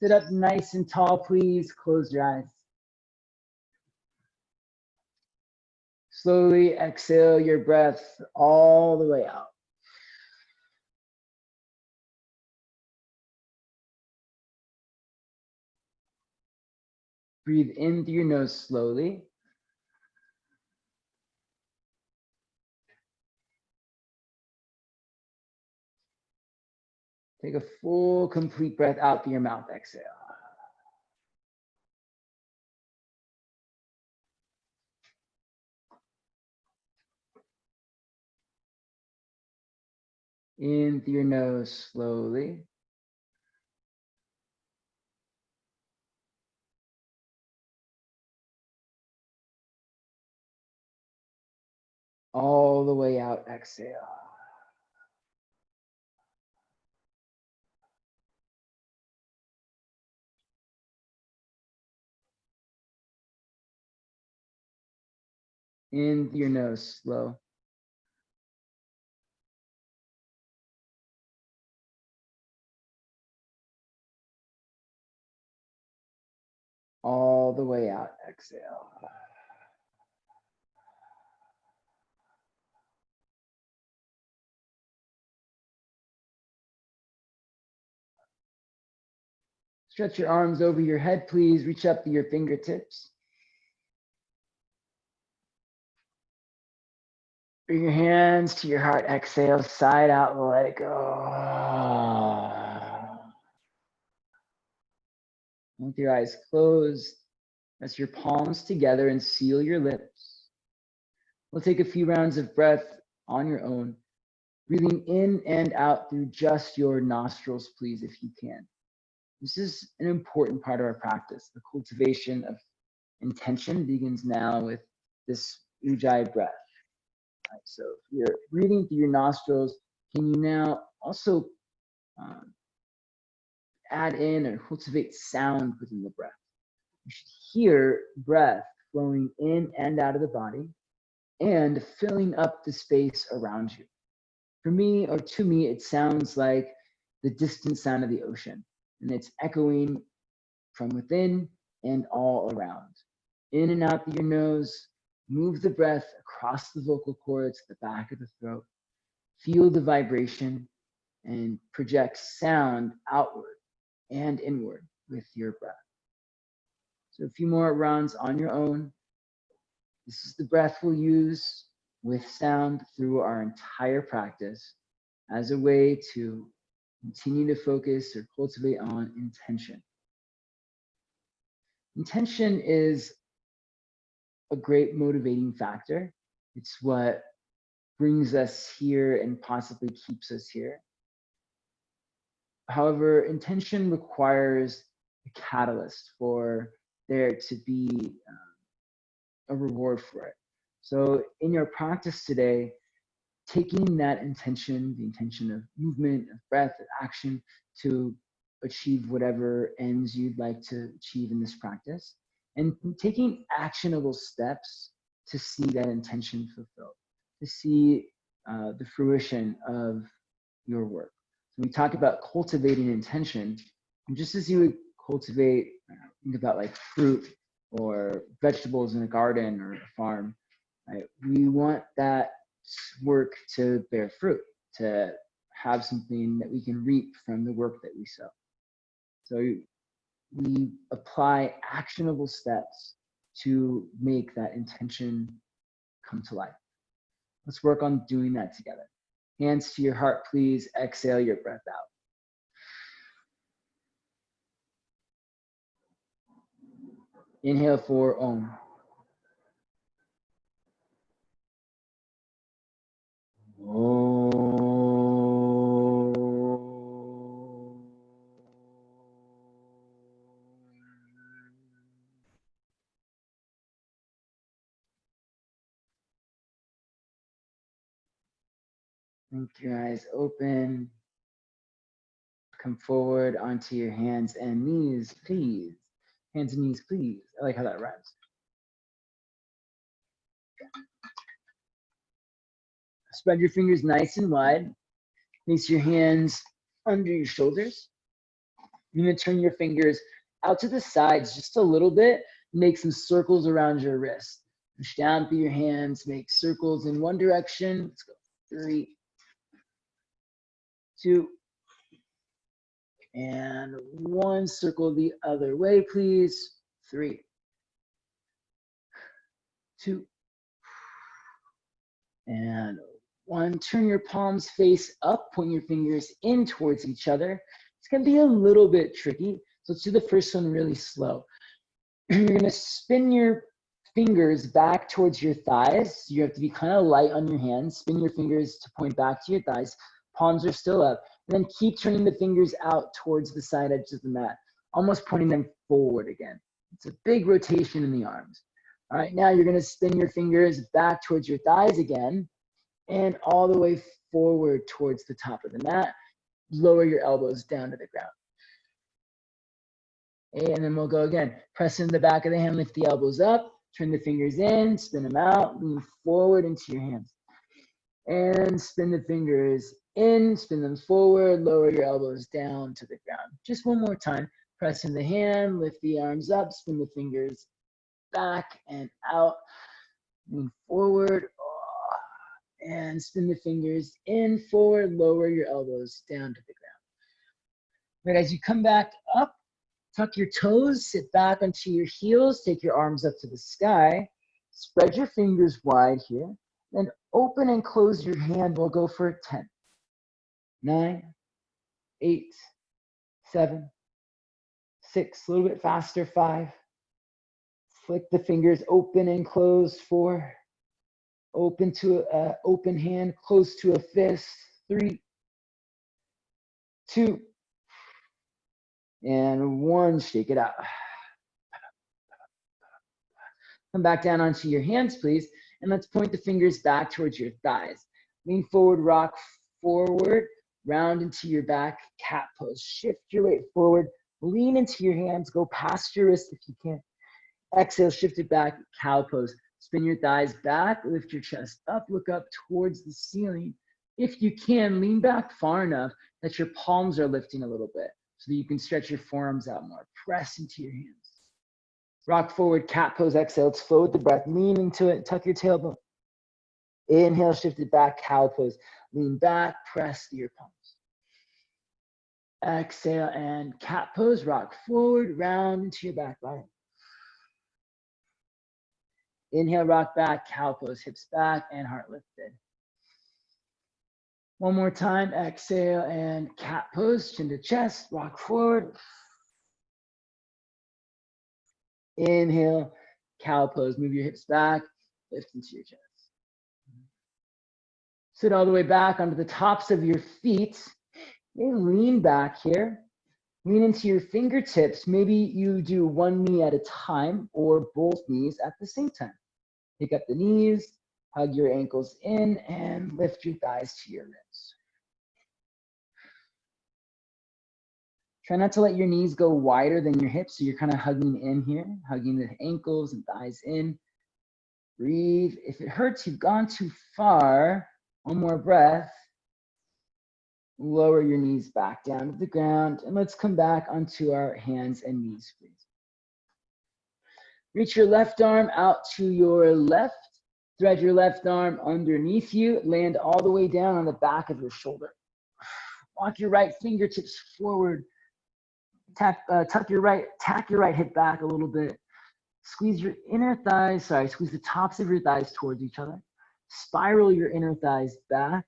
Sit up nice and tall, please. Close your eyes. Slowly exhale your breath all the way out. Breathe in through your nose slowly. Take a full, complete breath out through your mouth. Exhale. In through your nose slowly. All the way out. Exhale. In through your nose, slow. All the way out. Exhale. Stretch your arms over your head, please. Reach up to your fingertips. Bring your hands to your heart. Exhale, side out, let it go. With your eyes closed, press your palms together and seal your lips. We'll take a few rounds of breath on your own, breathing in and out through just your nostrils, please, if you can. This is an important part of our practice. The cultivation of intention begins now with this ujjayi breath. Right, so if you're breathing through your nostrils, can you now also add in or cultivate sound within the breath? You should hear breath flowing in and out of the body and filling up the space around you. For me, or to me, it sounds like the distant sound of the ocean, and it's echoing from within and all around. In and out through your nose, move the breath across the vocal cords, the back of the throat. Feel the vibration and project sound outward and inward with your breath. So a few more rounds on your own. This is the breath we'll use with sound through our entire practice as a way to continue to focus or cultivate on intention. Intention is a great motivating factor. It's what brings us here and possibly keeps us here. However, intention requires a catalyst for there to be a reward for it. So in your practice today, taking that intention, the intention of movement, of breath, of action, to achieve whatever ends you'd like to achieve in this practice, and taking actionable steps to see that intention fulfilled, to see the fruition of your work. So we talk about cultivating intention, and just as you would cultivate, think about like fruit or vegetables in a garden or a farm, right? We want that work to bear fruit, to have something that we can reap from the work that we sow. So we apply actionable steps to make that intention come to life. Let's work on doing that together. Hands to your heart, please. Exhale your breath out. Inhale for Om. Keep your eyes open. Come forward onto your hands and knees, please. Hands and knees, please. I like how that rhymes. Spread your fingers nice and wide. Place your hands under your shoulders. You're gonna turn your fingers out to the sides just a little bit, make some circles around your wrist. Push down through your hands, make circles in one direction. Let's go. 3, 2, and 1. Circle the other way, please. 3, 2, and 1. Turn your palms face up, point your fingers in towards each other. It's gonna be a little bit tricky, so let's do the first one really slow. You're gonna spin your fingers back towards your thighs. You have to be kind of light on your hands. Spin your fingers to point back to your thighs. Palms are still up. And then keep turning the fingers out towards the side edges of the mat, almost pointing them forward again. It's a big rotation in the arms. All right, now you're gonna spin your fingers back towards your thighs again and all the way forward towards the top of the mat. Lower your elbows down to the ground. And then we'll go again. Press in the back of the hand, lift the elbows up, turn the fingers in, spin them out, lean forward into your hands. And spin the fingers in, spin them forward, lower your elbows down to the ground. Just one more time. Press in the hand, lift the arms up, spin the fingers back and out, lean forward, and spin the fingers in, forward, lower your elbows down to the ground. Right, as you come back up, tuck your toes, sit back onto your heels, take your arms up to the sky, spread your fingers wide here, then open and close your hand. We'll go for 10, 9, 8, 7, 6, a little bit faster, 5, flick the fingers open and close, 4, open to an open hand, close to a fist, 3, 2, and 1, shake it out. Come back down onto your hands, please, and let's point the fingers back towards your thighs. Lean forward, rock forward, round into your back, cat pose. Shift your weight forward, lean into your hands, go past your wrist if you can. Exhale, shift it back, cow pose. Spin your thighs back, lift your chest up, look up towards the ceiling. If you can, lean back far enough that your palms are lifting a little bit so that you can stretch your forearms out more. Press into your hands. Rock forward, cat pose, exhale. Let's flow with the breath. Lean into it, tuck your tailbone. Inhale, shift it back, cow pose. Lean back, press to your palms. Exhale and cat pose, rock forward, round into your back body. Inhale, rock back, cow pose, hips back and heart lifted. One more time, exhale and cat pose, chin to chest, rock forward. Inhale, cow pose, move your hips back, lift into your chest. Sit all the way back onto the tops of your feet. And lean back here. Lean into your fingertips. Maybe you do one knee at a time or both knees at the same time. Pick up the knees, hug your ankles in, and lift your thighs to your ribs. Try not to let your knees go wider than your hips, so you're kind of hugging in here, hugging the ankles and thighs in. Breathe. If it hurts, you've gone too far. One more breath. Lower your knees back down to the ground, and let's come back onto our hands and knees, please. Reach your left arm out to your left. Thread your left arm underneath you. Land all the way down on the back of your shoulder. Walk your right fingertips forward. Tack your right hip back a little bit. Squeeze your inner thighs, squeeze the tops of your thighs towards each other. Spiral your inner thighs back.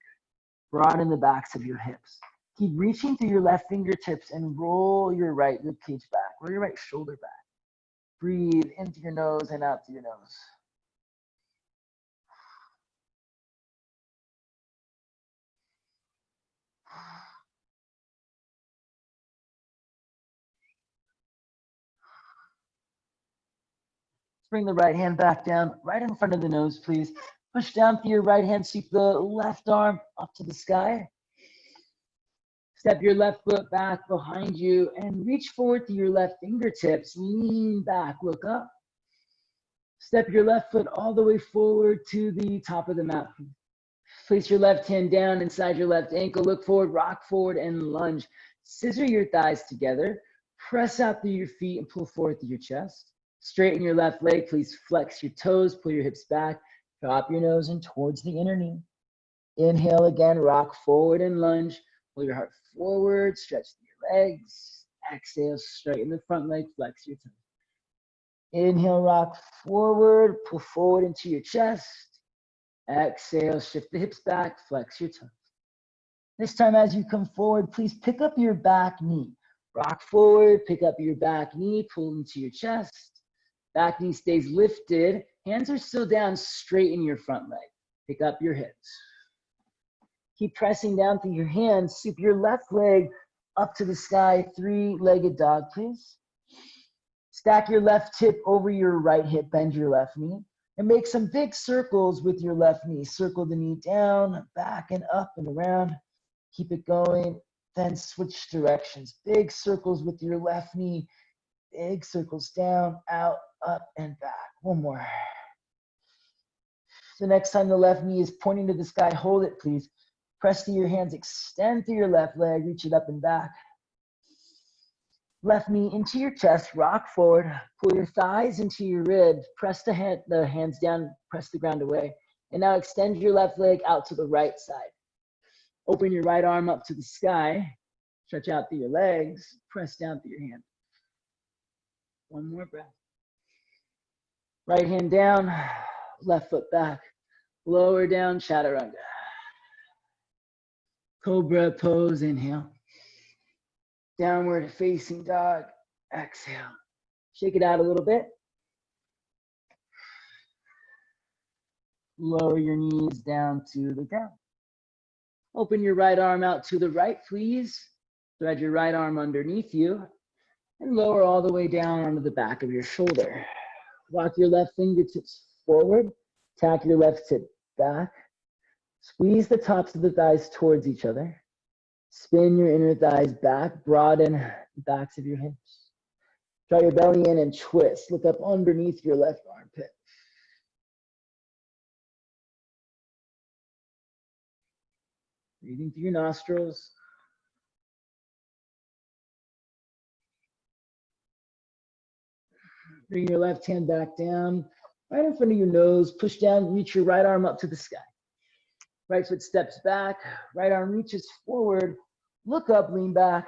Broaden the backs of your hips. Keep reaching through your left fingertips and roll your right ribcage back. Roll your right shoulder back. Breathe in through your nose and out through your nose. Bring the right hand back down, right in front of the nose, please. Push down through your right hand, sweep the left arm up to the sky. Step your left foot back behind you and reach forward through your left fingertips. Lean back, look up. Step your left foot all the way forward to the top of the mat. Place your left hand down inside your left ankle. Look forward, rock forward, and lunge. Scissor your thighs together. Press out through your feet and pull forward through your chest. Straighten your left leg. Please flex your toes, pull your hips back, drop your nose in towards the inner knee. Inhale again, rock forward and lunge. Pull your heart forward, stretch your legs. Exhale, straighten the front leg, flex your toes. Inhale, rock forward, pull forward into your chest. Exhale, shift the hips back, flex your toes. This time as you come forward, please pick up your back knee. Rock forward, pick up your back knee, pull into your chest. Back knee stays lifted. Hands are still down, straighten your front leg. Pick up your hips. Keep pressing down through your hands. Sweep your left leg up to the sky, three-legged dog, please. Stack your left hip over your right hip, bend your left knee, and make some big circles with your left knee. Circle the knee down, back and up and around. Keep it going, then switch directions. Big circles with your left knee, big circles down, out, up, and back. One more. The next time the left knee is pointing to the sky, hold it, please. Press through your hands, extend through your left leg, reach it up and back. Left knee into your chest, rock forward, pull your thighs into your ribs, press the hands down, press the ground away. And now extend your left leg out to the right side. Open your right arm up to the sky, stretch out through your legs, press down through your hand. One more breath. Right hand down, left foot back, lower down, chaturanga. Cobra pose, inhale. Downward facing dog, exhale. Shake it out a little bit. Lower your knees down to the ground. Open your right arm out to the right, please. Thread your right arm underneath you and lower all the way down onto the back of your shoulder. Walk your left fingertips forward, tack your left hip back. Squeeze the tops of the thighs towards each other. Spin your inner thighs back, broaden the backs of your hips. Draw your belly in and twist. Look up underneath your left armpit. Breathing through your nostrils. Bring your left hand back down, right in front of your nose. Push down, reach your right arm up to the sky. Right foot steps back, right arm reaches forward. Look up, lean back.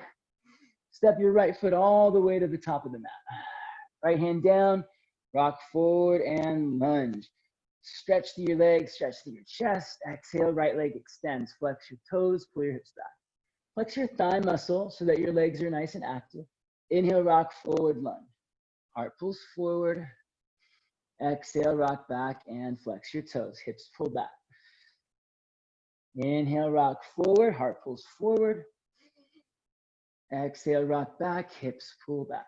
Step your right foot all the way to the top of the mat. Right hand down, rock forward and lunge. Stretch through your legs, stretch through your chest. Exhale, right leg extends. Flex your toes, pull your hips back. Flex your thigh muscle so that your legs are nice and active. Inhale, rock forward, lunge. Heart pulls forward. Exhale, rock back and flex your toes. Hips pull back. Inhale, rock forward. Heart pulls forward. Exhale, rock back. Hips pull back.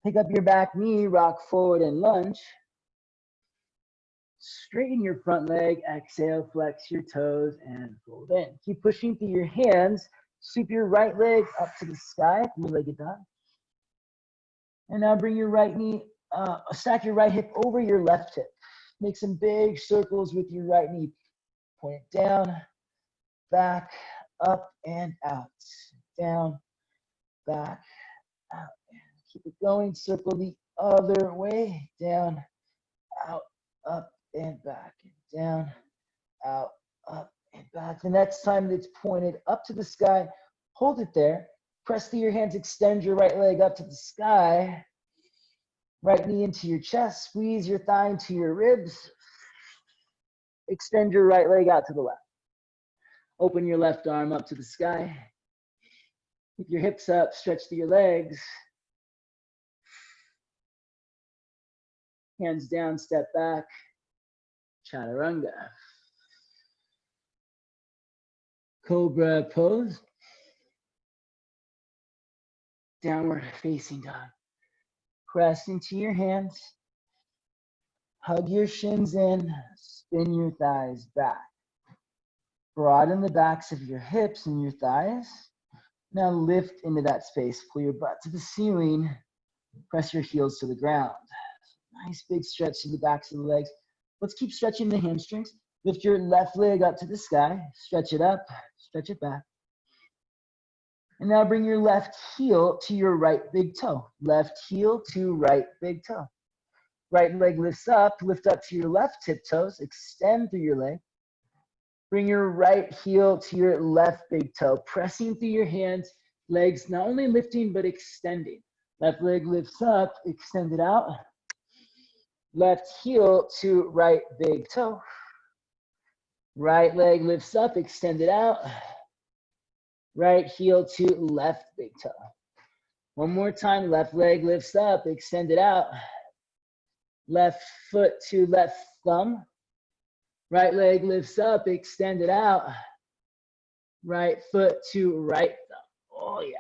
Pick up your back knee, rock forward and lunge. Straighten your front leg. Exhale, flex your toes and fold in. Keep pushing through your hands. Sweep your right leg up to the sky, three-legged dog. And now bring your right knee, stack your right hip over your left hip. Make some big circles with your right knee. Point it down, back, up, and out. Down, back, out. Keep it going. Circle the other way. Down, out, up, and back. And down, out, up, and back. The next time it's pointed up to the sky, hold it there. Press through your hands, extend your right leg up to the sky. Right knee into your chest, squeeze your thigh into your ribs. Extend your right leg out to the left. Open your left arm up to the sky. Keep your hips up, stretch through your legs. Hands down, step back. Chaturanga. Cobra pose. Downward facing dog. Press into your hands. Hug your shins in. Spin your thighs back. Broaden the backs of your hips and your thighs. Now lift into that space. Pull your butt to the ceiling. Press your heels to the ground. Nice big stretch to the backs of the legs. Let's keep stretching the hamstrings. Lift your left leg up to the sky. Stretch it up. Stretch it back. And now bring your left heel to your right big toe. Left heel to right big toe. Right leg lifts up, lift up to your left tiptoes, extend through your leg. Bring your right heel to your left big toe, pressing through your hands, legs not only lifting but extending. Left leg lifts up, extend it out. Left heel to right big toe. Right leg lifts up, extend it out. Right heel to left big toe. One more time, left leg lifts up, extend it out. Left foot to left thumb. Right leg lifts up, extend it out. Right foot to right thumb. Oh yeah.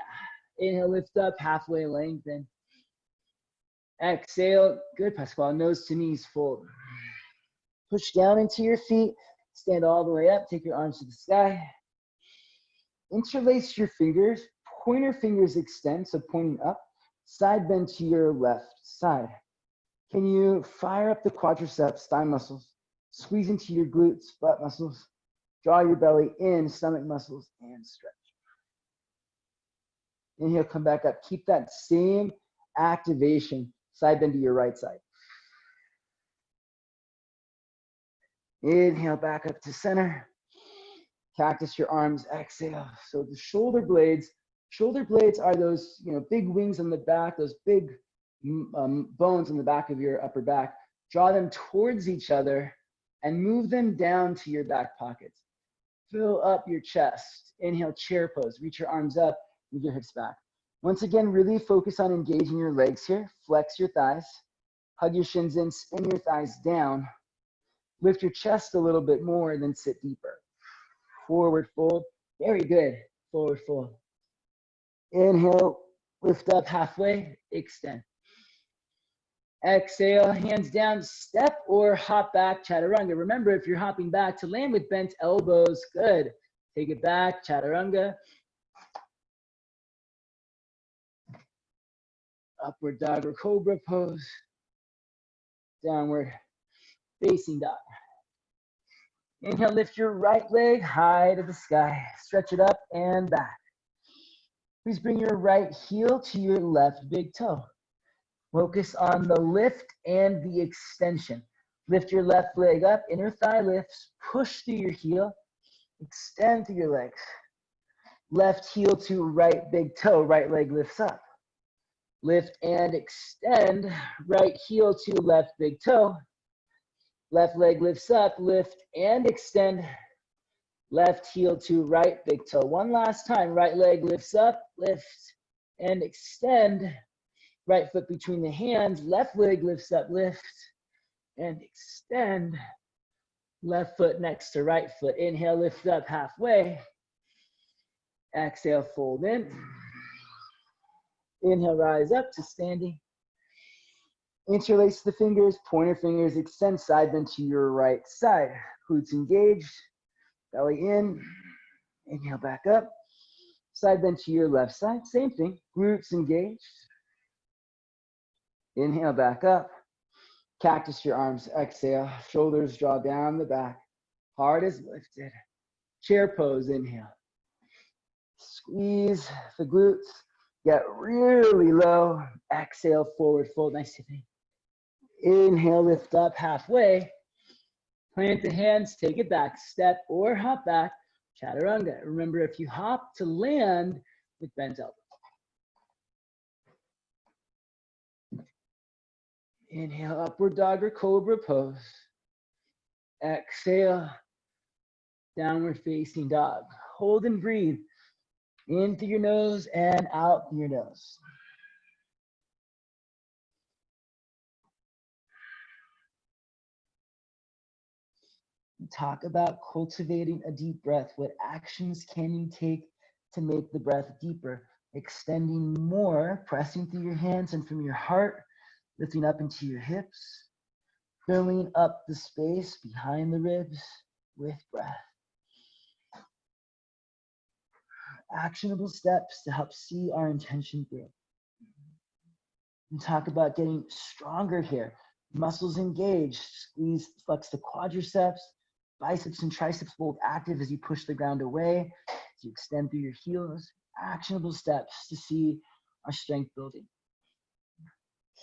Inhale, lift up, halfway lengthen. Exhale, good, Pascal, nose to knees, fold. Push down into your feet, stand all the way up, take your arms to the sky. Interlace your fingers, pointer fingers extend, so pointing up, side bend to your left side. Can you fire up the quadriceps, thigh muscles, squeeze into your glutes, butt muscles, draw your belly in, stomach muscles, and stretch. Inhale, come back up. Keep that same activation, side bend to your right side. Inhale, back up to center. Cactus your arms, exhale. So the shoulder blades are those, big wings on the back, those big bones on the back of your upper back. Draw them towards each other and move them down to your back pockets. Fill up your chest. Inhale, chair pose. Reach your arms up, move your hips back. Once again, really focus on engaging your legs here. Flex your thighs. Hug your shins in, spin your thighs down. Lift your chest a little bit more, then sit deeper. Forward fold. Very good. Forward fold. Inhale, lift up halfway, extend. Exhale, hands down, step or hop back, chaturanga. Remember, if you're hopping back, to land with bent elbows, good. Take it back, chaturanga. Upward dog or cobra pose. Downward facing dog. Inhale, lift your right leg high to the sky. Stretch it up and back. Please bring your right heel to your left big toe. Focus on the lift and the extension. Lift your left leg up, inner thigh lifts, push through your heel, extend through your legs. Left heel to right big toe, right leg lifts up. Lift and extend, right heel to left big toe. Left leg lifts up, lift and extend. Left heel to right big toe. One last time, right leg lifts up, lift and extend. Right foot between the hands, left leg lifts up, lift and extend. Left foot next to right foot. Inhale, lift up halfway. Exhale, fold in. Inhale, rise up to standing. Interlace the fingers, pointer fingers extend, side bend to your right side. Glutes engaged, belly in. Inhale, back up. Side bend to your left side, same thing. Glutes engaged. Inhale, back up. Cactus your arms, exhale. Shoulders draw down the back. Heart is lifted. Chair pose, inhale. Squeeze the glutes. Get really low. Exhale, forward fold. Nice sitting. Inhale, lift up halfway. Plant the hands, take it back. Step or hop back. Chaturanga. Remember, if you hop to land with bent elbows. Inhale, upward dog or cobra pose. Exhale, downward facing dog. Hold and breathe. In through your nose and out through your nose. We talk about cultivating a deep breath. What actions can you take to make the breath deeper? Extending more, pressing through your hands and from your heart, lifting up into your hips, filling up the space behind the ribs with breath. Actionable steps to help see our intention through. We talk about getting stronger here. Muscles engaged, squeeze, flex the quadriceps, biceps and triceps both active as you push the ground away, as you extend through your heels. actionable steps to see our strength building.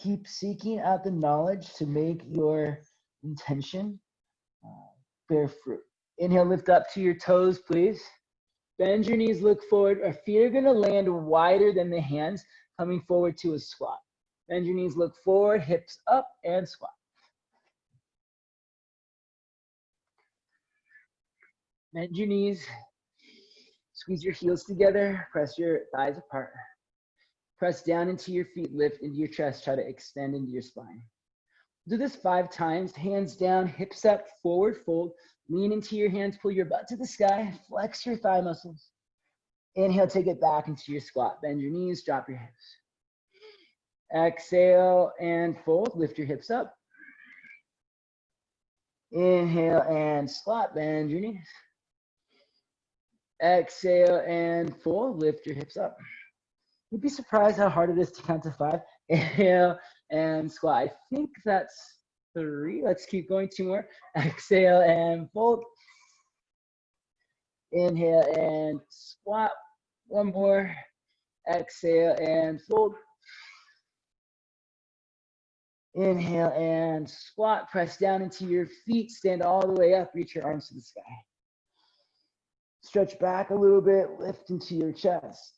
Keep seeking out the knowledge to make your intention bear fruit. Inhale, lift up to your toes, please. Bend your knees, look forward. Our feet are gonna land wider than the hands, coming forward to a squat. Bend your knees, look forward, hips up, and squat. Bend your knees, squeeze your heels together, press your thighs apart. Press down into your feet, lift into your chest, try to extend into your spine. Do this 5 times, hands down, hips up, forward fold. Lean into your hands, pull your butt to the sky, flex your thigh muscles. Inhale, take it back into your squat. Bend your knees, drop your hips. Exhale and fold, lift your hips up. Inhale and squat, bend your knees. Exhale and fold, lift your hips up. You'd be surprised how hard it is to count to 5. Inhale and squat. I think that's 3. Let's keep going, 2 more. Exhale and fold. Inhale and squat. 1 more. Exhale and fold. Inhale and squat. Press down into your feet. Stand all the way up. Reach your arms to the sky. Stretch back a little bit. Lift into your chest.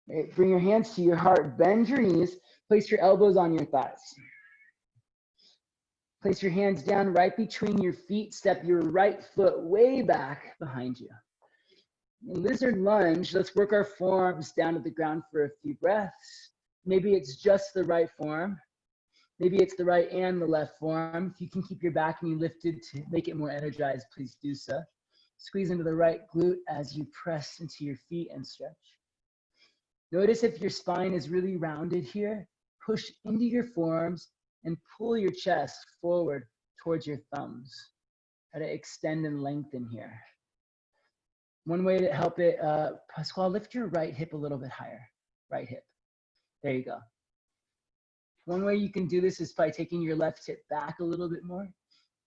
Right, bring your hands to your heart. Bend your knees. Place your elbows on your thighs. Place your hands down right between your feet. Step your right foot way back behind you. Lizard lunge. Let's work our forearms down to the ground for a few breaths. Maybe it's just the right forearm. Maybe it's the right and the left forearm. If you can keep your back knee lifted to make it more energized, please do so. Squeeze into the right glute as you press into your feet and stretch. Notice if your spine is really rounded here, push into your forearms and pull your chest forward towards your thumbs. Try to extend and lengthen here. One way to help it, Pasquale, lift your right hip a little bit higher. Right hip. There you go. One way you can do this is by taking your left hip back a little bit more,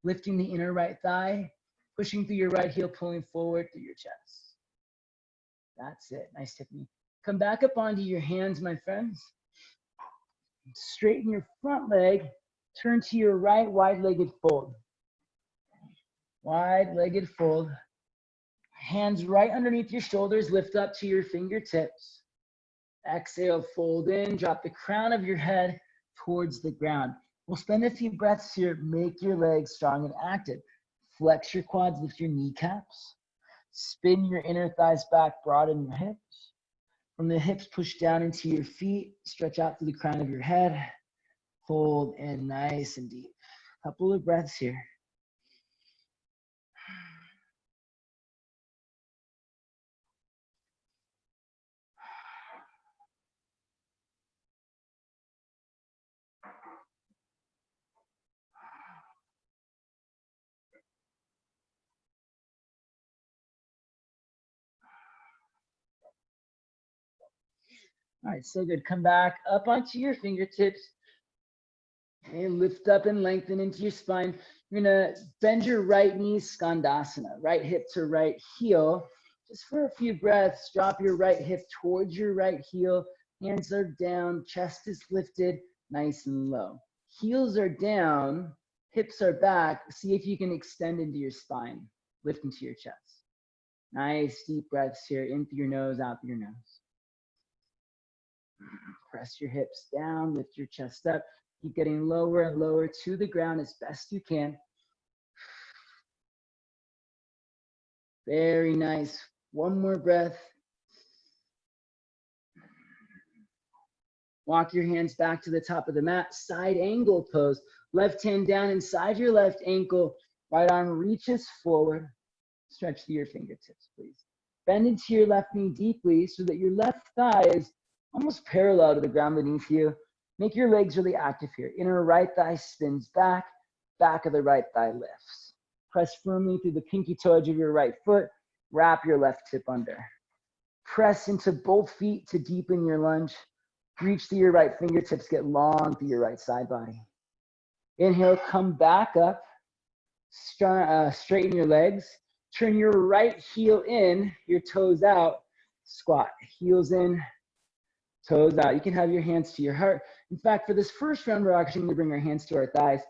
lifting the inner right thigh, pushing through your right heel, pulling forward through your chest. That's it. Nice technique. Come back up onto your hands, my friends. Straighten your front leg. Turn to your right, wide-legged fold. Wide-legged fold. Hands right underneath your shoulders. Lift up to your fingertips. Exhale, fold in. Drop the crown of your head towards the ground. We'll spend a few breaths here. Make your legs strong and active. Flex your quads, lift your kneecaps. Spin your inner thighs back, broaden your hips. From the hips, push down into your feet. Stretch out to the crown of your head. Fold in nice and deep. Couple of breaths here. All right, so good. Come back up onto your fingertips. And lift up and lengthen into your spine. You're gonna bend your right knee, Skandasana. Right hip to right heel. Just for a few breaths, drop your right hip towards your right heel. Hands are down, chest is lifted, nice and low. Heels are down, hips are back. See if you can extend into your spine. Lift into your chest. Nice deep breaths here, in through your nose, out through your nose. Press your hips down, lift your chest up. Keep getting lower and lower to the ground as best you can. Very nice. One more breath. Walk your hands back to the top of the mat. Side angle pose. Left hand down inside your left ankle. Right arm reaches forward. Stretch to your fingertips, please. Bend into your left knee deeply so that your left thigh is almost parallel to the ground beneath you. Make your legs really active here. Inner right thigh spins back. Back of the right thigh lifts. Press firmly through the pinky toe edge of your right foot. Wrap your left hip under. Press into both feet to deepen your lunge. Reach through your right fingertips. Get long through your right side body. Inhale, come back up. Straighten your legs. Turn your right heel in, your toes out, squat. Heels in, toes out. You can have your hands to your heart. In fact, for this first round, we're actually going to bring our hands to our thighs.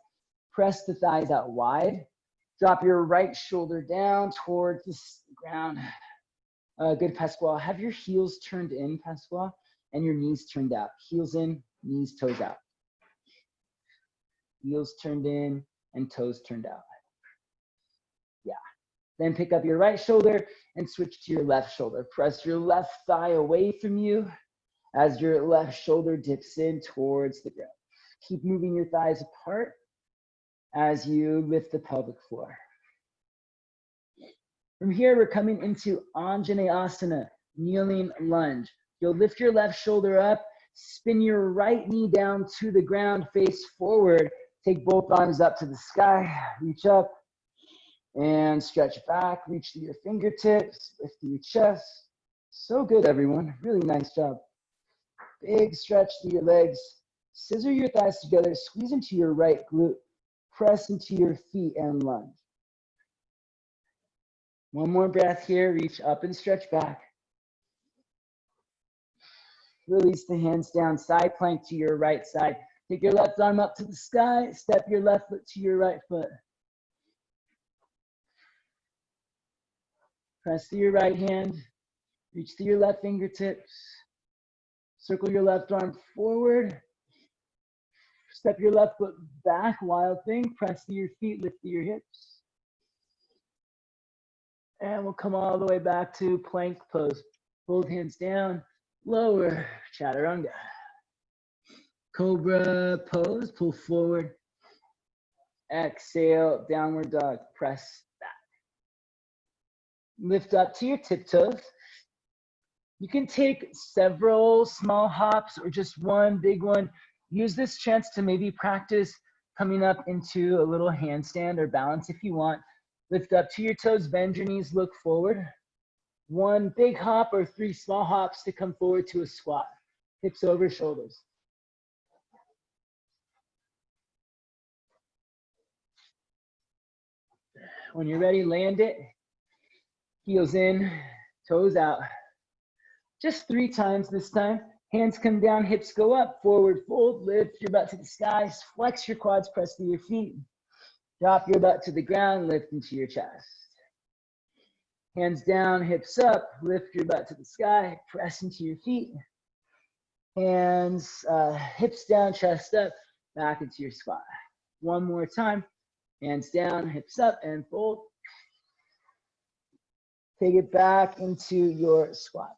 Press the thighs out wide. Drop your right shoulder down towards the ground. Good, Pasquale. Have your heels turned in, Pasquale, and your knees turned out. Heels in, knees, toes out. Heels turned in and toes turned out. Yeah. Then pick up your right shoulder and switch to your left shoulder. Press your left thigh away from you as your left shoulder dips in towards the ground. Keep moving your thighs apart as you lift the pelvic floor. From here, we're coming into Anjaneyasana, kneeling lunge. You'll lift your left shoulder up, spin your right knee down to the ground, face forward. Take both arms up to the sky, reach up and stretch back, reach through your fingertips, lift through your chest. So good, everyone. Really nice job. Big stretch through your legs. Scissor your thighs together, squeeze into your right glute, press into your feet and lunge. One more breath here, reach up and stretch back. Release the hands down, side plank to your right side. Take your left arm up to the sky, step your left foot to your right foot. Press through your right hand, reach through your left fingertips. Circle your left arm forward. Step your left foot back, wild thing. Press through your feet, lift through your hips. And we'll come all the way back to plank pose. Both hands down, lower, chaturanga. Cobra pose, pull forward. Exhale, downward dog, press back. Lift up to your tiptoes. You can take several small hops or just one big one. Use this chance to maybe practice coming up into a little handstand or balance if you want. Lift up to your toes, bend your knees, look forward. One big hop or 3 small hops to come forward to a squat. Hips over shoulders. When you're ready, land it. Heels in, toes out. Just 3 times this time. Hands come down, hips go up, forward fold, lift your butt to the skies, flex your quads, press through your feet. Drop your butt to the ground, lift into your chest. Hands down, hips up, lift your butt to the sky, press into your feet. Hands, hips down, chest up, back into your squat. One more time. Hands down, hips up, and fold. Take it back into your squat.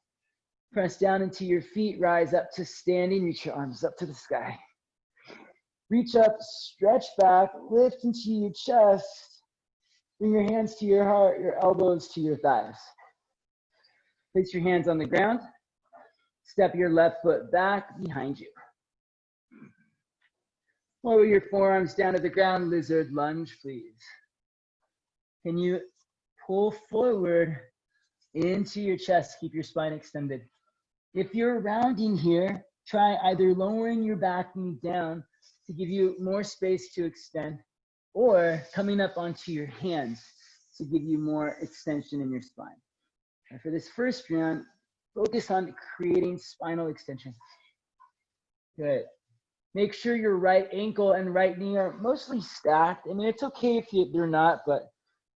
Press down into your feet, rise up to standing, reach your arms up to the sky. Reach up, stretch back, lift into your chest. Bring your hands to your heart, your elbows to your thighs. Place your hands on the ground. Step your left foot back behind you. Lower your forearms down to the ground, lizard lunge, please. Can you pull forward into your chest, keep your spine extended. If you're rounding here, try either lowering your back knee down to give you more space to extend, or coming up onto your hands to give you more extension in your spine. And for this first round, focus on creating spinal extension. Good. Make sure your right ankle and right knee are mostly stacked. I mean, it's okay if they're not, but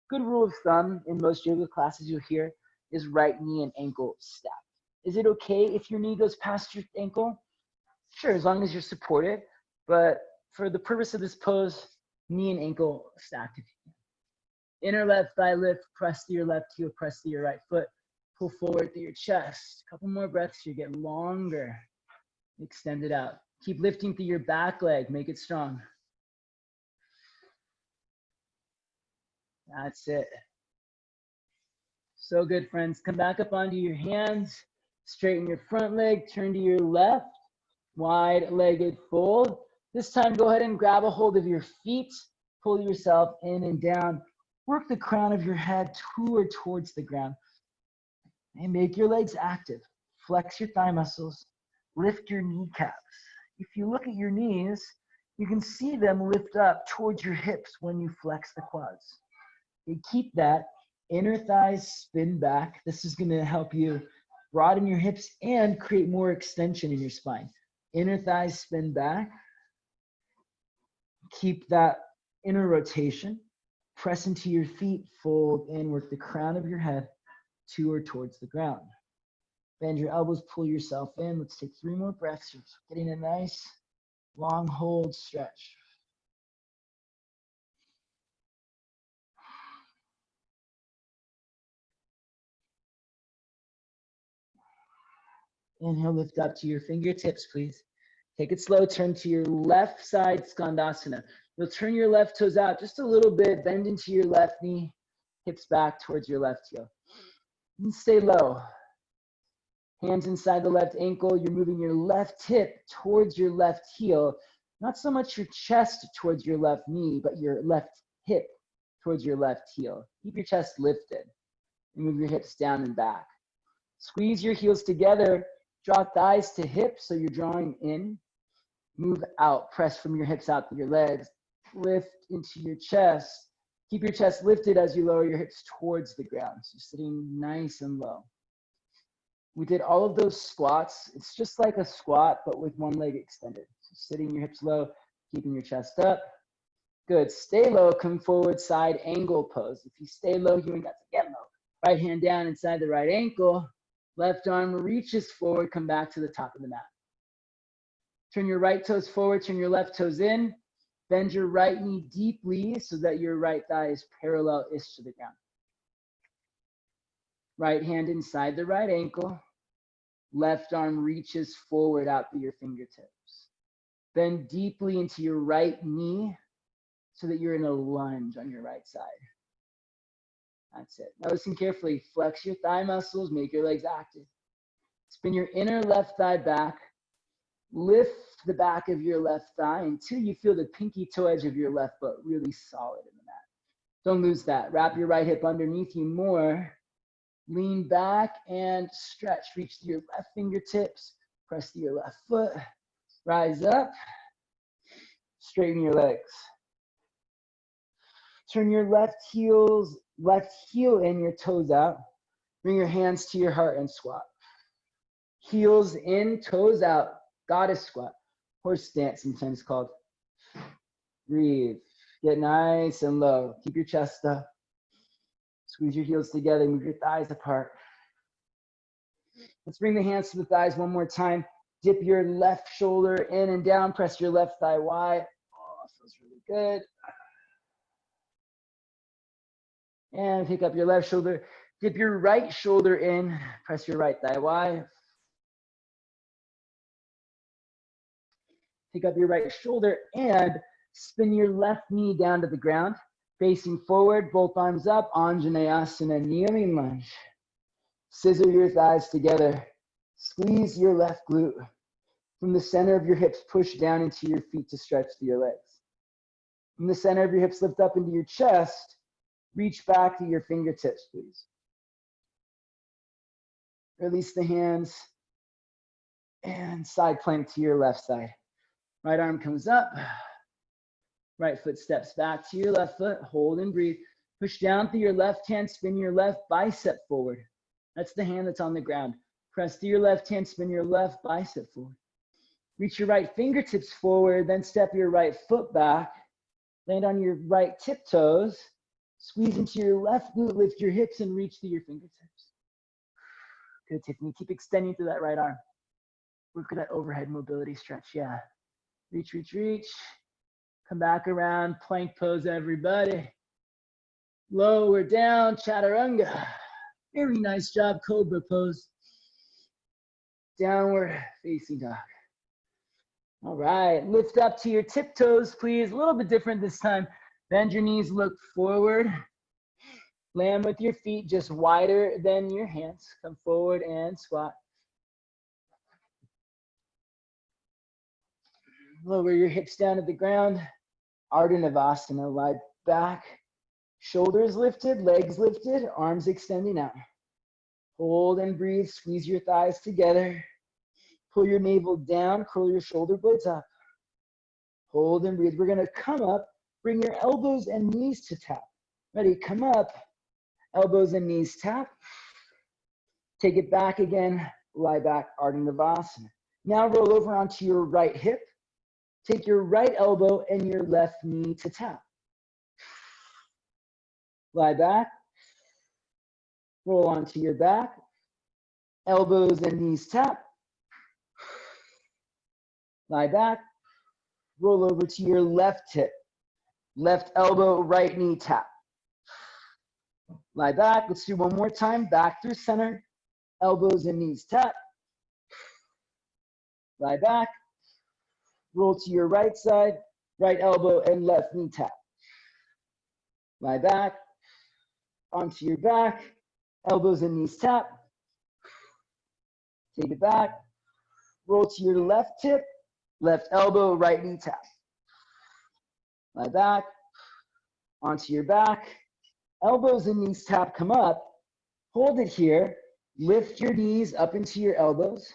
good rule of thumb in most yoga classes you'll hear is right knee and ankle stacked. Is it okay if your knee goes past your ankle? Sure, as long as you're supported. But for the purpose of this pose, knee and ankle stacked if you can. Inner left thigh lift, press to your left heel, press to your right foot. Pull forward through your chest. A couple more breaths, you get longer. Extend it out. Keep lifting through your back leg, make it strong. That's it. So good, friends. Come back up onto your hands. Straighten your front leg, turn to your left. Wide-legged fold. This time, go ahead and grab a hold of your feet. Pull yourself in and down. Work the crown of your head towards the ground. And make your legs active. Flex your thigh muscles. Lift your kneecaps. If you look at your knees, you can see them lift up towards your hips when you flex the quads. You keep that Inner thighs spin back. This is going to help you broaden your hips and create more extension in your spine. Inner thighs spin back. Keep that inner rotation. Press into your feet, fold in, work the crown of your head to or towards the ground. Bend your elbows, pull yourself in. Let's take 3 more breaths. You're getting a nice long hold stretch. Inhale, lift up to your fingertips, please. Take it slow, turn to your left side, Skandasana. You'll turn your left toes out just a little bit, bend into your left knee, hips back towards your left heel. And stay low. Hands inside the left ankle, you're moving your left hip towards your left heel. Not so much your chest towards your left knee, but your left hip towards your left heel. Keep your chest lifted. And move your hips down and back. Squeeze your heels together. Draw thighs to hips, so you're drawing in. Move out. Press from your hips out to your legs. Lift into your chest. Keep your chest lifted as you lower your hips towards the ground. So sitting nice and low. We did all of those squats. It's just like a squat, but with one leg extended. So sitting your hips low, keeping your chest up. Good. Stay low. Come forward, side angle pose. If you stay low, you ain't got to get low. Right hand down inside the right ankle. Left arm reaches forward. Come back to the top of the mat. Turn your right toes forward. Turn your left toes in. Bend your right knee deeply so that your right thigh is parallel-ish to the ground. Right hand inside the right ankle. Left arm reaches forward out through your fingertips. Bend deeply into your right knee so that you're in a lunge on your right side. That's it. Now listen carefully. Flex your thigh muscles, make your legs active. Spin your inner left thigh back. Lift the back of your left thigh until you feel the pinky toe edge of your left foot really solid in the mat. Don't lose that. Wrap your right hip underneath you more. Lean back and stretch. Reach to your left fingertips. Press to your left foot. Rise up. Straighten your legs. Turn your left heel in, your toes out. Bring your hands to your heart and squat. Heels in, toes out. Goddess squat. Horse stance sometimes called. Breathe. Get nice and low. Keep your chest up. Squeeze your heels together. Move your thighs apart. Let's bring the hands to the thighs one more time. Dip your left shoulder in and down. Press your left thigh wide. Oh, feels really good. And pick up your left shoulder. Dip your right shoulder in. Press your right thigh wide. Pick up your right shoulder and spin your left knee down to the ground. Facing forward, both arms up. Anjaneyasana, kneeling lunge. Scissor your thighs together. Squeeze your left glute. From the center of your hips, push down into your feet to stretch through your legs. From the center of your hips, lift up into your chest. Reach back to your fingertips, please. Release the hands and side plank to your left side. Right arm comes up. Right foot steps back to your left foot. Hold and breathe. Push down through your left hand. Spin your left bicep forward. That's the hand that's on the ground. Press through your left hand. Spin your left bicep forward. Reach your right fingertips forward. Then step your right foot back. Land on your right tiptoes. Squeeze into your left glute. Lift your hips and reach through your fingertips. Good, Tiffany. Keep extending through that right arm. Work at that overhead mobility stretch. Yeah. Reach, reach, reach. Come back around. Plank pose, everybody. Lower down. Chaturanga. Very nice job. Cobra pose. Downward facing dog. All right. Lift up to your tiptoes, please. A little bit different this time. Bend your knees. Look forward. Land with your feet just wider than your hands. Come forward and squat. Lower your hips down to the ground. Ardha Navasana, lie back. Shoulders lifted, legs lifted, arms extending out. Hold and breathe. Squeeze your thighs together. Pull your navel down. Curl your shoulder blades up. Hold and breathe. We're going to come up. Bring your elbows and knees to tap. Ready? Come up. elbows and knees tap. Take it back again, lie back, Ardha Navasana. Now roll over onto your right hip. Take your right elbow and your left knee to tap. Lie back, roll onto your back, elbows and knees tap. Lie back, roll over to your left hip, left elbow, right knee tap. Lie back, let's do one more time, back through center, elbows and knees tap. Lie back, roll to your right side, right elbow and left knee tap. Lie back, onto your back, elbows and knees tap. Take it back, roll to your left hip, left elbow, right knee tap. Lie back, onto your back, elbows and knees tap, come up, hold it here, lift your knees up into your elbows,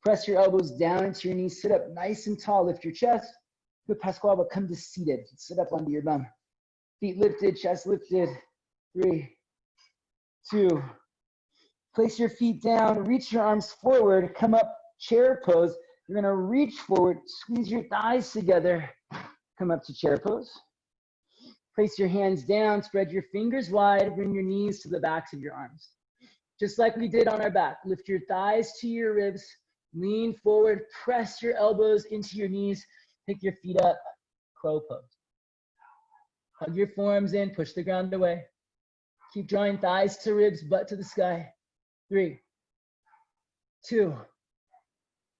press your elbows down into your knees, sit up nice and tall, lift your chest, good Pasquale, come to seated, sit up onto your bum. Feet lifted, chest lifted, 3, 2, place your feet down, reach your arms forward, come up, chair pose. You're gonna reach forward, squeeze your thighs together, come up to chair pose. Place your hands down, spread your fingers wide, bring your knees to the backs of your arms. Just like we did on our back, lift your thighs to your ribs, lean forward, press your elbows into your knees, pick your feet up, crow pose. Hug your forearms in, push the ground away. Keep drawing thighs to ribs, butt to the sky. 3, 2,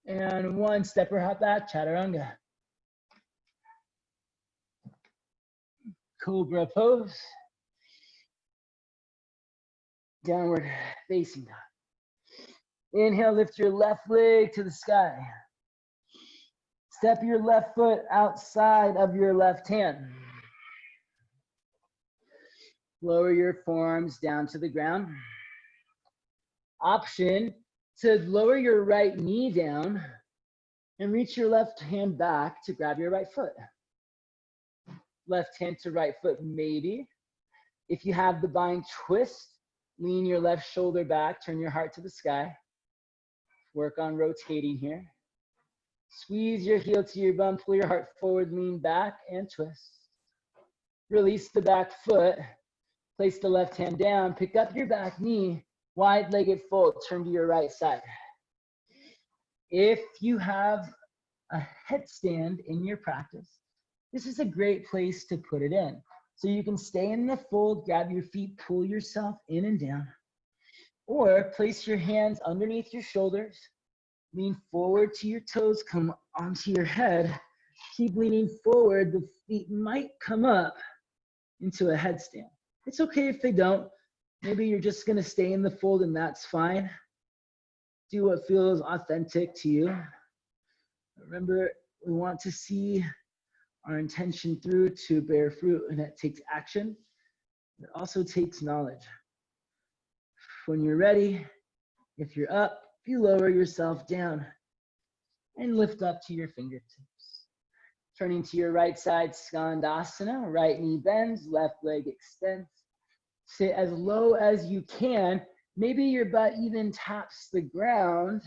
and 1. Step or hop back, chaturanga. Cobra pose. Downward facing dog. Inhale, lift your left leg to the sky. Step your left foot outside of your left hand. Lower your forearms down to the ground. Option to lower your right knee down and reach your left hand back to grab your right foot. Left hand to right foot, maybe. If you have the bind twist, lean your left shoulder back, turn your heart to the sky. Work on rotating here. Squeeze your heel to your bum, pull your heart forward, lean back and twist. Release the back foot. Place the left hand down, pick up your back knee, wide-legged fold, turn to your right side. If you have a headstand in your practice, this is a great place to put it in. So you can stay in the fold, grab your feet, pull yourself in and down, or place your hands underneath your shoulders, lean forward to your toes, come onto your head, keep leaning forward, the feet might come up into a headstand. It's okay if they don't. Maybe you're just gonna stay in the fold and that's fine. Do what feels authentic to you. Remember, we want to see our intention through to bear fruit, and that takes action. It also takes knowledge. When you're ready, if you're up, you lower yourself down and lift up to your fingertips. Turning to your right side, Skandasana, right knee bends, left leg extends. Sit as low as you can. Maybe your butt even taps the ground,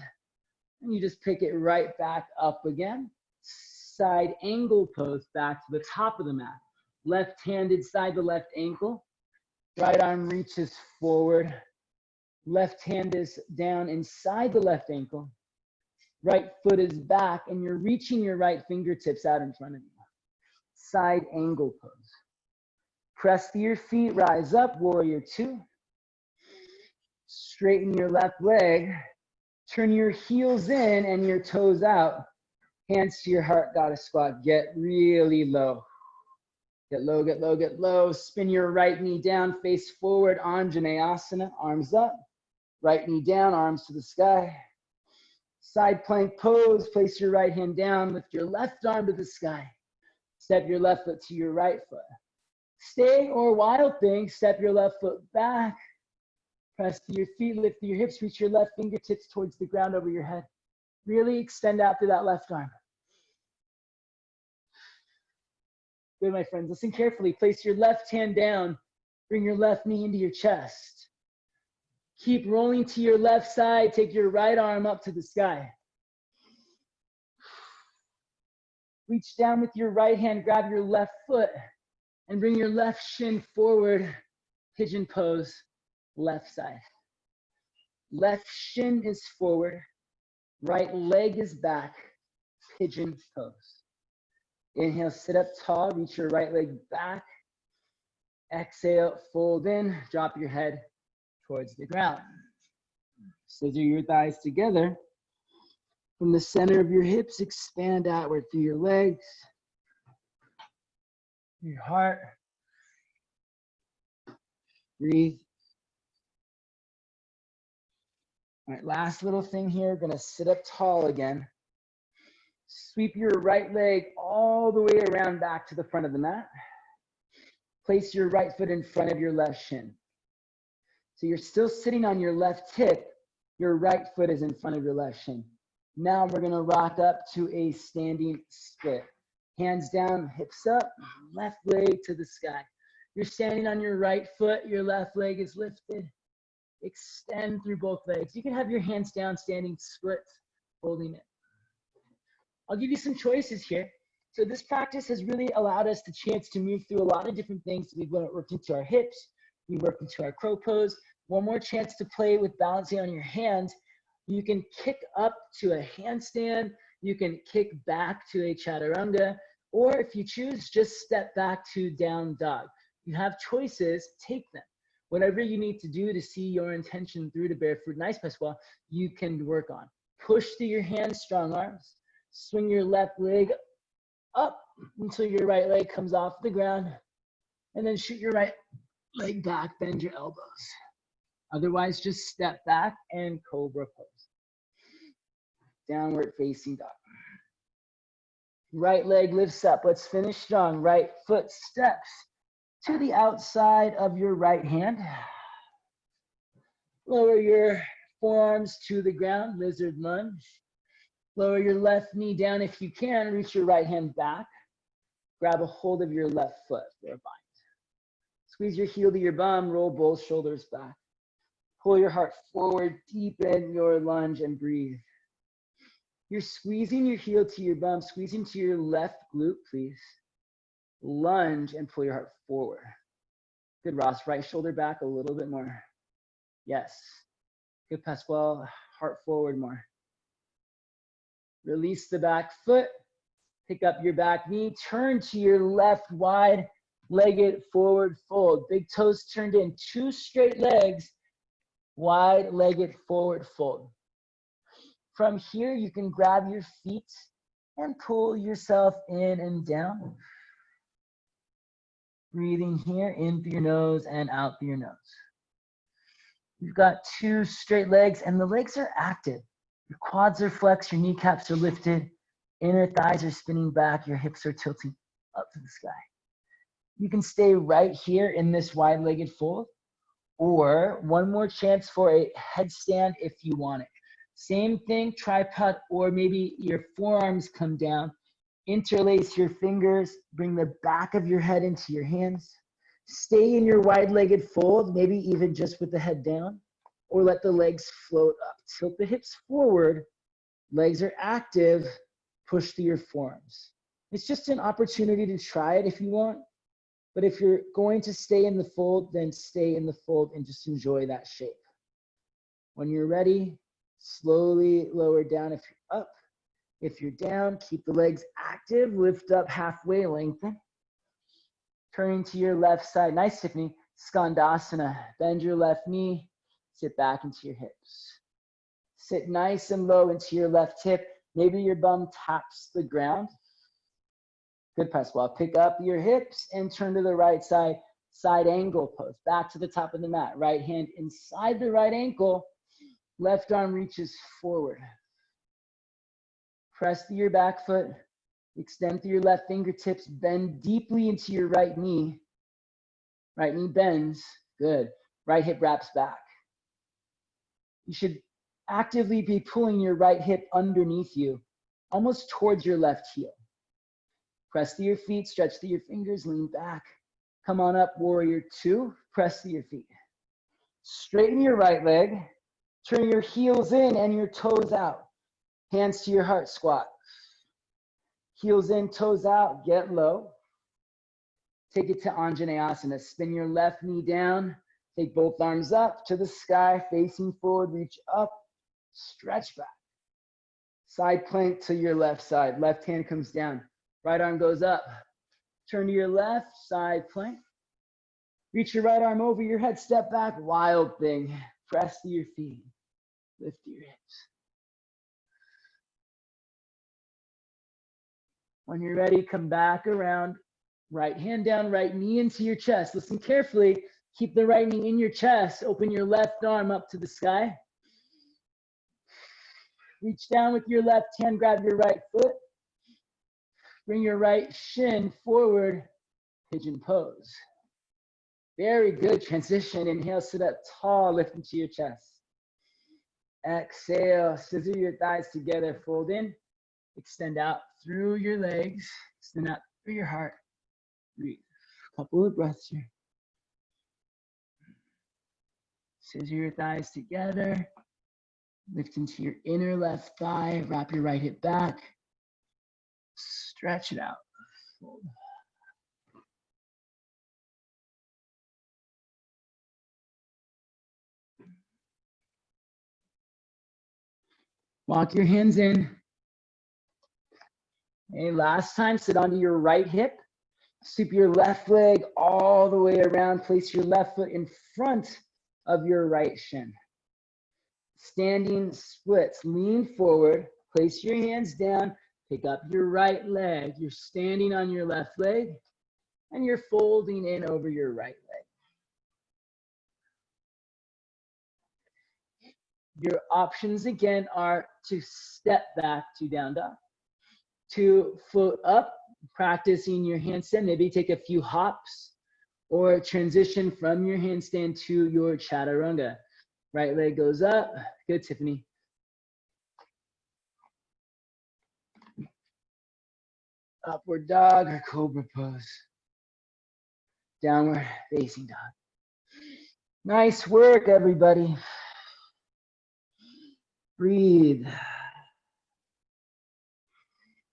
and you just pick it right back up again. Side angle pose back to the top of the mat. Left hand inside the left ankle. Right arm reaches forward. Left hand is down inside the left ankle. Right foot is back, and you're reaching your right fingertips out in front of you. Side angle pose. Press to your feet, rise up, warrior 2. Straighten your left leg. Turn your heels in and your toes out. Hands to your heart, goddess squat. Get really low. Get low, get low, get low. Spin your right knee down, face forward, Anjaneyasana, arms up. Right knee down, arms to the sky. Side plank pose, place your right hand down, lift your left arm to the sky. Step your left foot to your right foot. Stay or wild thing, step your left foot back. Press to your feet, lift your hips, reach your left fingertips towards the ground over your head. Really extend out through that left arm. Good, my friends, listen carefully. Place your left hand down, Bring your left knee into your chest. Keep rolling to your left side. Take your right arm up to the sky. Reach down with your right hand, grab your left foot, and bring your left shin forward. Pigeon pose, left side. Left shin is forward, right leg is back, pigeon pose. Inhale, sit up tall, reach your right leg back. Exhale, fold in, drop your head towards the ground. Scissor your thighs together. From the center of your hips, expand outward through your legs, your heart. Breathe. All right, last little thing here, gonna sit up tall again. Sweep your right leg all the way around back to the front of the mat. Place your right foot in front of your left shin. So you're still sitting on your left hip, your right foot is in front of your left shin. Now we're gonna rock up to a standing split. Hands down, hips up, left leg to the sky. You're standing on your right foot, your left leg is lifted. Extend through both legs. You can have your hands down, standing split, holding it. I'll give you some choices here. So this practice has really allowed us the chance to move through a lot of different things. We've worked into our hips, we worked into our crow pose. One more chance to play with balancing on your hands. You can kick up to a handstand, you can kick back to a chaturanga, or if you choose, just step back to down dog. You have choices, take them. Whatever you need to do to see your intention through to barefoot and ice press wall, you can work on. Push through your hands, strong arms. Swing your left leg up until your right leg comes off the ground, and then shoot your right leg back, bend your elbows. Otherwise, just step back and cobra pose. Downward facing dog. Right leg lifts up. Let's finish strong. Right foot steps to the outside of your right hand. Lower your forearms to the ground, lizard lunge. Lower your left knee down if you can. Reach your right hand back. Grab a hold of your left foot for a bind. Squeeze your heel to your bum, roll both shoulders back. Pull your heart forward, deepen your lunge and breathe. You're squeezing your heel to your bum, squeezing to your left glute, please. Lunge and pull your heart forward. Good, Ross. Right shoulder back a little bit more. Yes. Good, Pasquale. Heart forward more. Release the back foot. Pick up your back knee. Turn to your left wide legged forward fold. Big toes turned in. Two straight legs. Wide legged forward fold. From here, you can grab your feet and pull yourself in and down. Breathing here, in through your nose and out through your nose. You've got two straight legs and the legs are active. Your quads are flexed, your kneecaps are lifted, inner thighs are spinning back, your hips are tilting up to the sky. You can stay right here in this wide-legged fold, or one more chance for a headstand if you want it. Same thing, tripod, or maybe your forearms come down. Interlace your fingers, bring the back of your head into your hands. Stay in your wide-legged fold, maybe even just with the head down, or let the legs float up. Tilt the hips forward, legs are active, push through your forearms. It's just an opportunity to try it if you want, but if you're going to stay in the fold, then stay in the fold and just enjoy that shape. When you're ready, slowly lower down if you're up. If you're down, keep the legs active, lift up halfway, lengthen. Turning to your left side, nice Tiffany, Skandasana. Bend your left knee, sit back into your hips. Sit nice and low into your left hip. Maybe your bum taps the ground. Good, Pasquale. Pick up your hips and turn to the right side, side angle pose. Back to the top of the mat. Right hand inside the right ankle. Left arm reaches forward. Press through your back foot. Extend through your left fingertips. Bend deeply into your right knee. Right knee bends. Good. Right hip wraps back. You should actively be pulling your right hip underneath you, almost towards your left heel. Press through your feet, stretch through your fingers, lean back. Come on up, warrior two. Press to your feet. Straighten your right leg. Turn your heels in and your toes out. Hands to your heart, squat. Heels in, toes out, get low. Take it to Anjaneyasana. Spin your left knee down. Take both arms up to the sky, facing forward, reach up, stretch back. Side plank to your left side. Left hand comes down. Right arm goes up. Turn to your left, side plank. Reach your right arm over your head, step back, wild thing. Press to your feet. Lift your hips. When you're ready, come back around. Right hand down, right knee into your chest. Listen carefully. Keep the right knee in your chest. Open your left arm up to the sky. Reach down with your left hand, grab your right foot. Bring your right shin forward, pigeon pose. Very good. Transition. Inhale, sit up tall, lift into your chest. Exhale, scissor your thighs together, fold in. Extend out through your legs. Extend out through your heart. Breathe. Couple of breaths here. Scissor your thighs together. Lift into your inner left thigh. Wrap your right hip back. Stretch it out. Fold. Walk your hands in. Okay, last time, sit onto your right hip. Sweep your left leg all the way around. Place your left foot in front of your right shin. Standing splits. Lean forward. Place your hands down. Pick up your right leg. You're standing on your left leg, and you're folding in over your right leg. Your options again are to step back to down dog, to float up, practicing your handstand, maybe take a few hops, or transition from your handstand to your chaturanga. Right leg goes up. Good, Tiffany. Upward dog or cobra pose. Downward facing dog. Nice work, everybody. Breathe.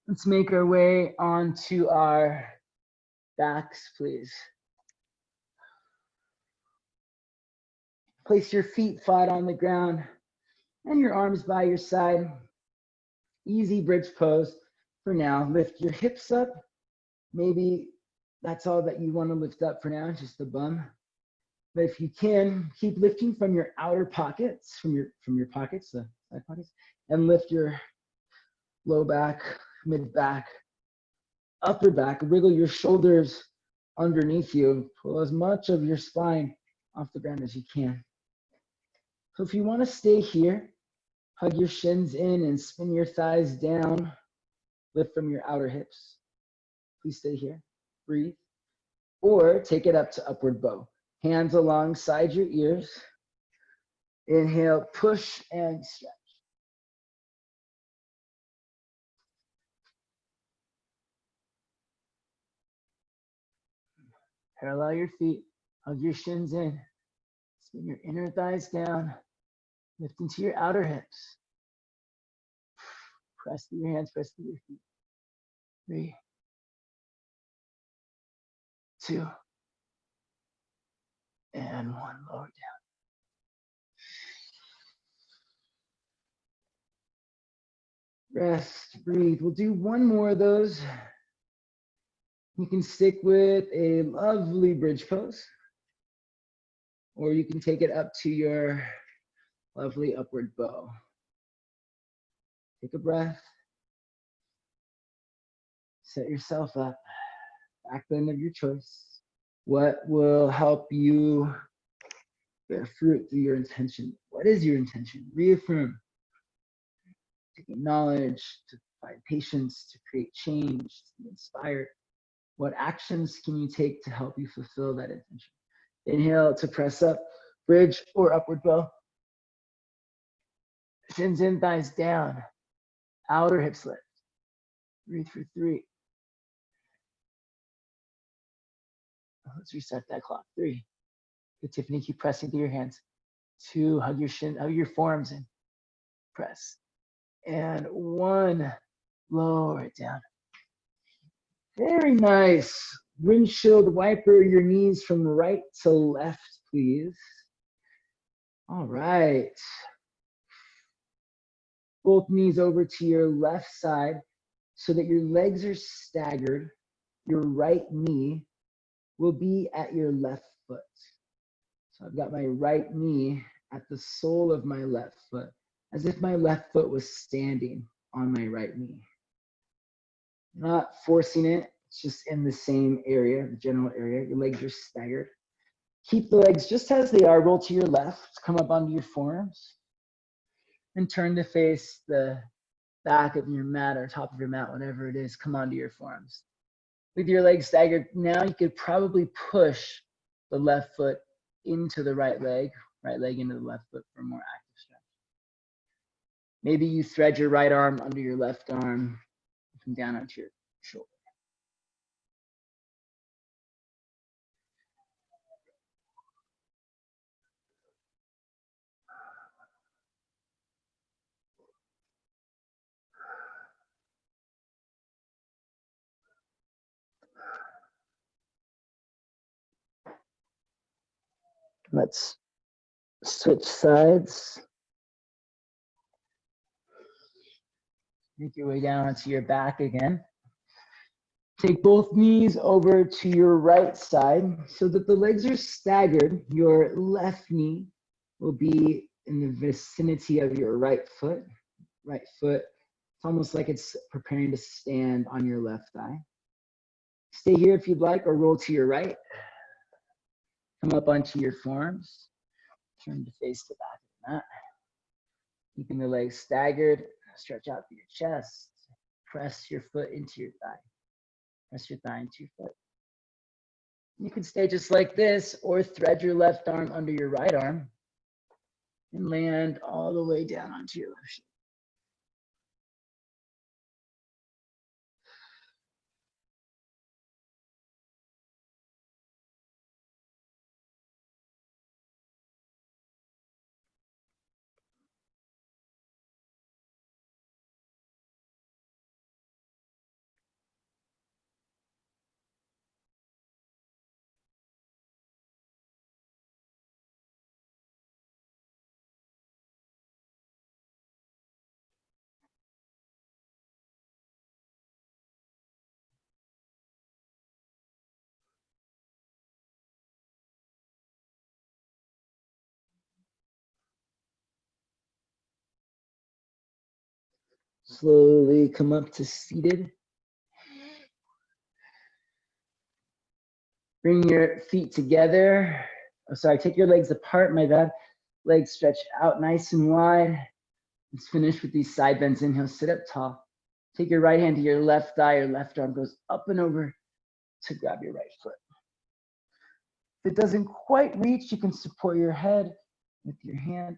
Let's make our way onto our backs, please. Place your feet flat on the ground and your arms by your side. Easy bridge pose for now. Lift your hips up. Maybe that's all that you want to lift up for now, just the bum. But if you can, keep lifting from your outer pockets, from your pockets, the side pockets, and lift your low back, mid back, upper back. Wiggle your shoulders underneath you. Pull as much of your spine off the ground as you can. So if you want to stay here, hug your shins in and spin your thighs down. Lift from your outer hips. Please stay here. Breathe. Or take it up to upward bow. Hands alongside your ears. Inhale, push and stretch. Parallel your feet. Hug your shins in. Spin your inner thighs down. Lift into your outer hips. Press through your hands, press through your feet. 3, 2, and 1. Lower down. Rest, breathe. We'll do one more of those. You can stick with a lovely bridge pose, or you can take it up to your lovely upward bow. Take a breath. Set yourself up. Back bend of your choice. What will help you bear fruit through your intention? What is your intention? Reaffirm. To gain knowledge, to find patience, to create change, to be inspired. What actions can you take to help you fulfill that intention? Inhale to press up, bridge or upward bow. Shins in, thighs down. Outer hips lift. Breathe for 3. Let's restart that clock. 3. Good, Tiffany, keep pressing through your hands. 2, hug your forearms in. Press. And 1, lower it down. Very nice. Windshield wiper your knees from right to left, please. All right. Both knees over to your left side so that your legs are staggered. Your right knee will be at your left foot. So I've got my right knee at the sole of my left foot, as if my left foot was standing on my right knee. Not forcing it, it's just in the same area, the general area. Your legs are staggered. Keep the legs just as they are. Roll to your left, come up onto your forearms, and turn to face the back of your mat or top of your mat, whatever it is, come onto your forearms. With your legs staggered, now you could probably push the left foot into the right leg into the left foot for a more active stretch. Maybe you thread your right arm under your left arm, come down onto your shoulder. Let's switch sides. Make your way down onto your back again. Take both knees over to your right side so that the legs are staggered. Your left knee will be in the vicinity of your right foot. Right foot, it's almost like it's preparing to stand on your left thigh. Stay here if you'd like, or roll to your right. Come up onto your forearms. Turn to face the back of the mat. Keeping the legs staggered. Stretch out through your chest. Press your foot into your thigh. Press your thigh into your foot. You can stay just like this, or thread your left arm under your right arm and land all the way down onto your left shoulder. Slowly come up to seated. Bring your feet together. Oh, sorry, take your legs apart, my bad. Legs stretched out nice and wide. Let's finish with these side bends. Inhale, sit up tall. Take your right hand to your left thigh. Your left arm goes up and over to grab your right foot. If it doesn't quite reach, you can support your head with your hand.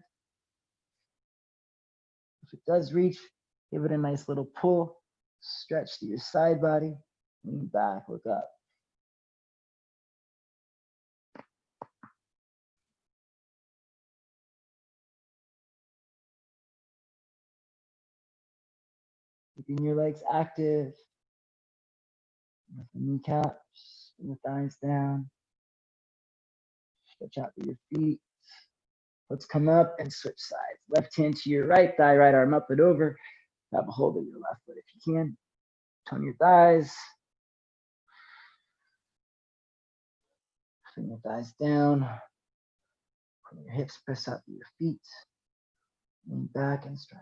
If it does reach, give it a nice little pull. Stretch to your side body. Lean back, look up. Keeping your legs active. Lift the kneecaps, bring the thighs down. Stretch out through your feet. Let's come up and switch sides. Left hand to your right thigh, right arm up and over. Grab a hold of your left foot if you can. Tone your thighs. Bring your thighs down. Pull your hips, press out through your feet. Lean back and stretch.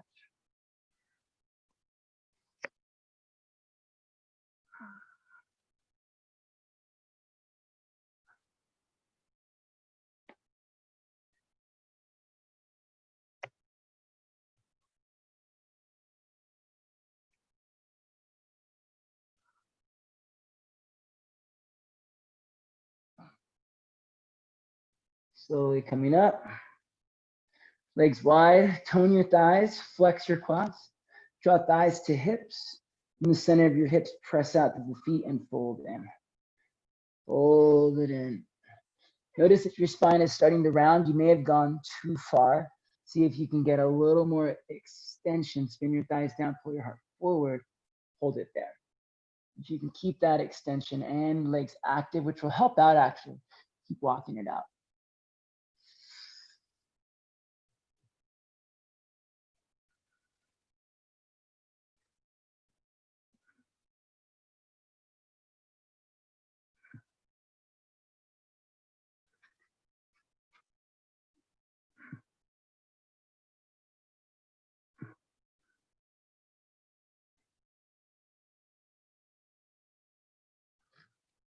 Slowly coming up. Legs wide, tone your thighs, flex your quads. Draw thighs to hips. In the center of your hips, press out to the feet and fold in. Hold it in. Notice if your spine is starting to round, you may have gone too far. See if you can get a little more extension. Spin your thighs down, pull your heart forward, hold it there. If you can keep that extension and legs active, which will help out actually, keep walking it out.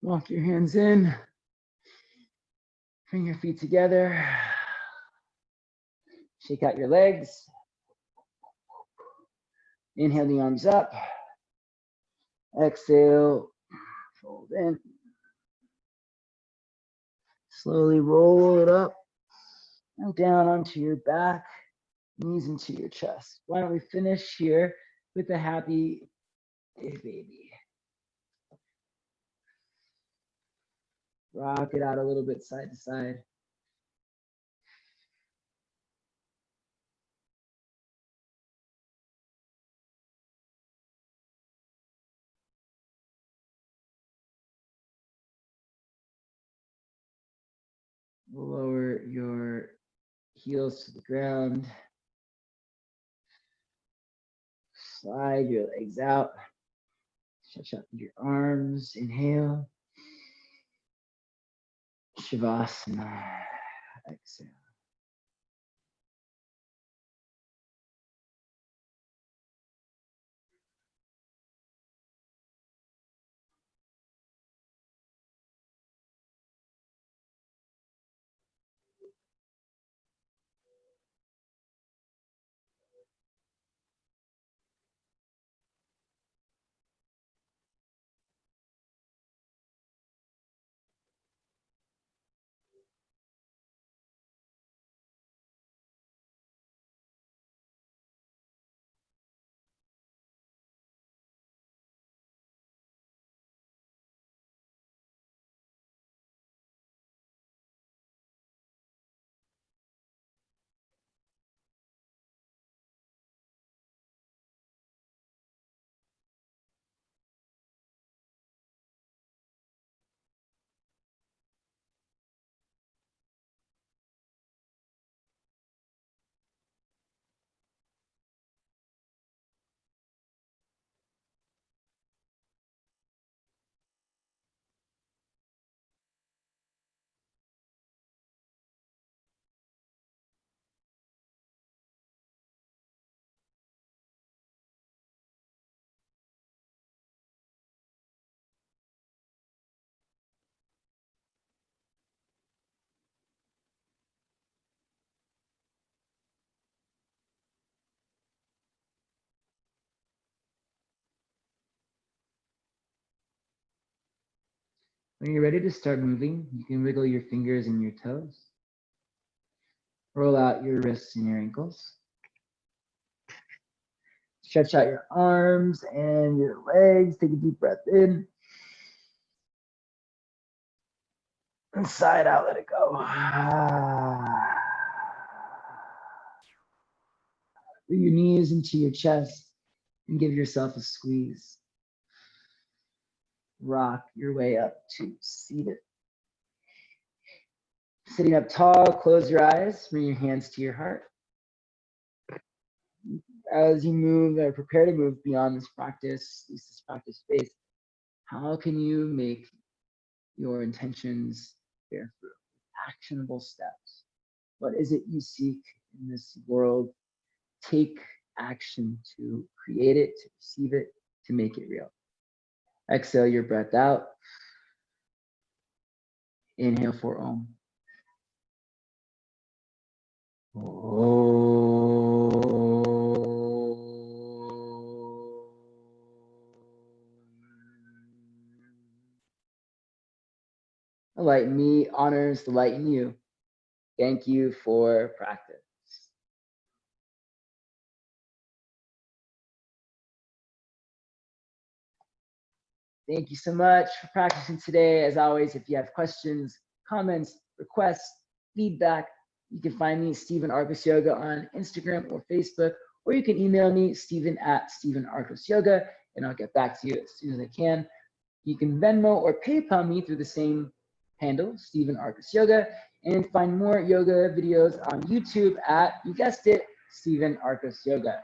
Walk your hands in, bring your feet together, shake out your legs. Inhale the arms up, exhale, fold in. Slowly roll it up and down onto your back, knees into your chest. Why don't we finish here with a happy baby. Rock it out a little bit side to side. Lower your heels to the ground. Slide your legs out. Stretch out your arms. Inhale. Shavasana. Exhale. When you're ready to start moving, you can wiggle your fingers and your toes. Roll out your wrists and your ankles. Stretch out your arms and your legs. Take a deep breath in. And side out, let it go. Bring your knees into your chest and give yourself a squeeze. Rock your way up to seated. Sitting up tall, close your eyes, bring your hands to your heart. As you move or prepare to move beyond this practice space, how can you make your intentions bear fruit? Actionable steps. What is it you seek in this world? Take action to create it, to receive it, to make it real. Exhale your breath out. Inhale for Om. The light in me honors the light in you. Thank you for practice. Thank you so much for practicing today. As always, if you have questions, comments, requests, feedback, you can find me, Stephen Arcos Yoga, on Instagram or Facebook, or you can email me, Stephen at Stephen Arcos Yoga, and I'll get back to you as soon as I can. You can Venmo or PayPal me through the same handle, Stephen Arcos Yoga, and find more yoga videos on YouTube at, you guessed it, Stephen Arcos Yoga.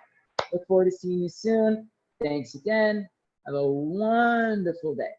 Look forward to seeing you soon. Thanks again. Have a wonderful day.